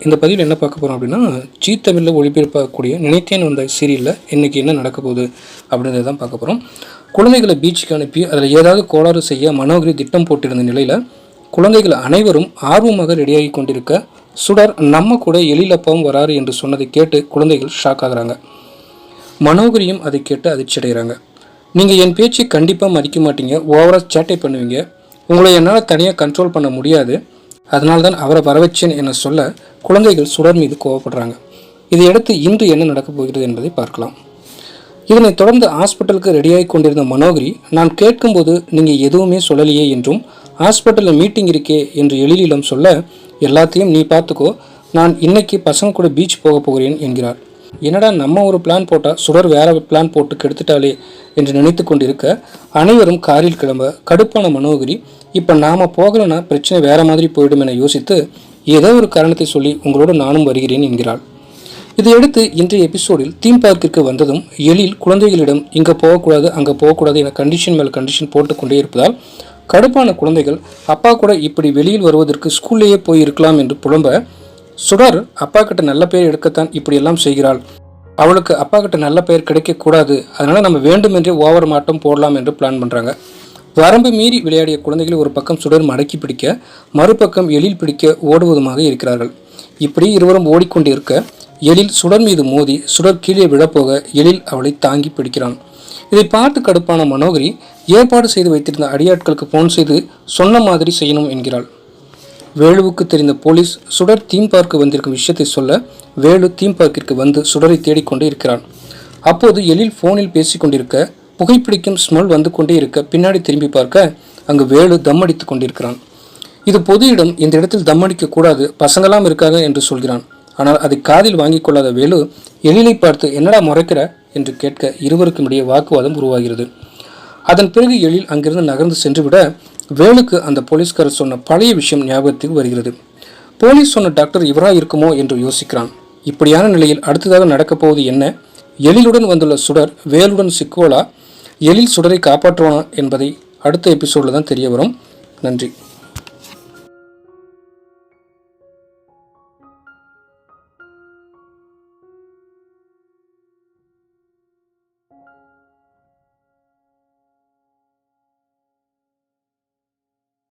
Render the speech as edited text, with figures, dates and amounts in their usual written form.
இந்த பதிவில் என்ன பார்க்க போகிறோம் அப்படின்னா, ஜீ தமிழில் ஒளிபரப்பக்கூடிய நினைத்தேன் வந்த சீரியலில் இன்றைக்கி என்ன நடக்க போகுது அப்படின்றத தான் பார்க்க போகிறோம். குழந்தைகளை பீச்சுக்கு அனுப்பி அதில் ஏதாவது கோளாறு செய்ய மனோகரி திட்டம் போட்டிருந்த நிலையில் குழந்தைகள் அனைவரும் ஆர்வமாக ரெடியாகி கொண்டிருக்க சுடர் நம்ம கூட எழிலப்பாவும் வராரு என்று சொன்னதை கேட்டு குழந்தைகள் ஷாக் ஆகுறாங்க. மனோகரியும் அதை கேட்டு அதிர்ச்சி அடைகிறாங்க. நீங்கள் என் பேச்சை கண்டிப்பாக மதிக்க மாட்டீங்க, ஓவராக சேட்டை பண்ணுவீங்க, உங்களை என்னால் தனியாக கண்ட்ரோல் பண்ண முடியாது, அதனால்தான் அவரை வரவச்சேன் என சொல்ல குழந்தைகள் சுடர் மீது கோவப்படுறாங்க. இதையடுத்து இன்று என்ன நடக்கப் போகிறது என்பதை பார்க்கலாம். இதனைத் தொடர்ந்து ஹாஸ்பிட்டலுக்கு ரெடியாகி கொண்டிருந்த மனோகரி, நான் கேட்கும்போது நீங்கள் எதுவுமே சொல்லலையே என்றும் ஹாஸ்பிட்டலில் மீட்டிங் இருக்கே என்று எழிலிடம் சொல்ல, எல்லாத்தையும் நீ பார்த்துக்கோ, நான் இன்னைக்கு பசங்க கூட பீச் போக போகிறேன் என்கிறார். என்னடா நம்ம ஒரு பிளான் போட்டால் சுடர் வேற பிளான் போட்டு கெடுத்துட்டாலே என்று நினைத்து கொண்டிருக்க அனைவரும் காரில் கிளம்ப கடுப்பான மனோகரி, இப்போ நாம் போகலைன்னா பிரச்சனை வேற மாதிரி போயிடும் என யோசித்து ஏதோ ஒரு காரணத்தை சொல்லி உங்களோடு நானும் வருகிறேன் என்கிறாள். இதையடுத்து இன்றைய எபிசோடில் தீம் பார்க்கிற்கு வந்ததும் எழில் குழந்தைகளிடம் இங்கே போகக்கூடாது அங்கே போகக்கூடாது என கண்டிஷன் மேல் கண்டிஷன் போட்டுக்கொண்டே இருப்பதால் கடுப்பான குழந்தைகள் அப்பா கூட இப்படி வெளியில் வருவதற்கு ஸ்கூல்லேயே போய் இருக்கலாம் என்று புலம்ப, சுடர் அப்பா கிட்ட நல்ல பெயர் எடுக்கத்தான் இப்படியெல்லாம் செய்கிறாள், அவளுக்கு அப்பா கிட்ட நல்ல பெயர் கிடைக்கக்கூடாது, அதனால் நம்ம வேண்டுமென்றே ஓவர் மாட்டம் போடலாம் என்று பிளான் பண்ணுறாங்க. வரம்பு மீறி விளையாடிய குழந்தைகளை ஒரு பக்கம் சுடர் மடக்கி பிடிக்க மறுபக்கம் எழில் பிடிக்க ஓடுவதுமாக இருக்கிறார்கள். இப்படி இருவரும் ஓடிக்கொண்டிருக்க எழில் சுடர் மீது மோதி சுடர் கீழே விழப்போக எழில் அவளை தாங்கி பிடிக்கிறான். இதை பார்த்து கடுப்பான மனோகரி ஏற்பாடு செய்து வைத்திருந்த அடியாட்களுக்கு போன் செய்து சொன்ன மாதிரி செய்யணும் என்கிறாள். வேலுவுக்கு தெரிந்த போலீஸ் சுடர் தீம் பார்க்கு வந்திருக்கும் விஷயத்தை சொல்ல வேலு தீம் பார்க்கிற்கு வந்து சுடரை தேடிக்கொண்டே இருக்கிறான். அப்போது எழில் போனில் பேசிக்கொண்டிருக்க புகைப்பிடிக்கும் ஸ்மெல் வந்து கொண்டே இருக்க பின்னாடி திரும்பி பார்க்க அங்கு வேலு தம் அடித்து கொண்டிருக்கிறான். இது பொது இடம், இந்த இடத்தில் தம் அடிக்க கூடாது, பசங்களாம் இருக்காங்க என்று சொல்கிறான். ஆனால் அதை காதில் வாங்கி கொள்ளாத வேலு எழிலை பார்த்து என்னடா முறைக்கிற என்று கேட்க இருவருக்கும் இடையே வாக்குவாதம் உருவாகிறது. அதன் பிறகு எழில் அங்கிருந்து நகர்ந்து சென்றுவிட வேலுக்கு அந்த போலீஸ்காரர் சொன்ன பழைய விஷயம் ஞாபகத்துக்கு வருகிறது. போலீஸ் சொன்ன டாக்டர் இவராக இருக்குமோ என்று யோசிக்கிறான். இப்படியான நிலையில் அடுத்ததாக நடக்கப் போவது என்ன? எழிலுடன் வந்துள்ள சுடர் வேலுடன் சிக்குவலா, எழில் சுடரை காப்பாற்றுவானா என்பதை அடுத்த எபிசோடில் தான் தெரிய வரும். நன்றி.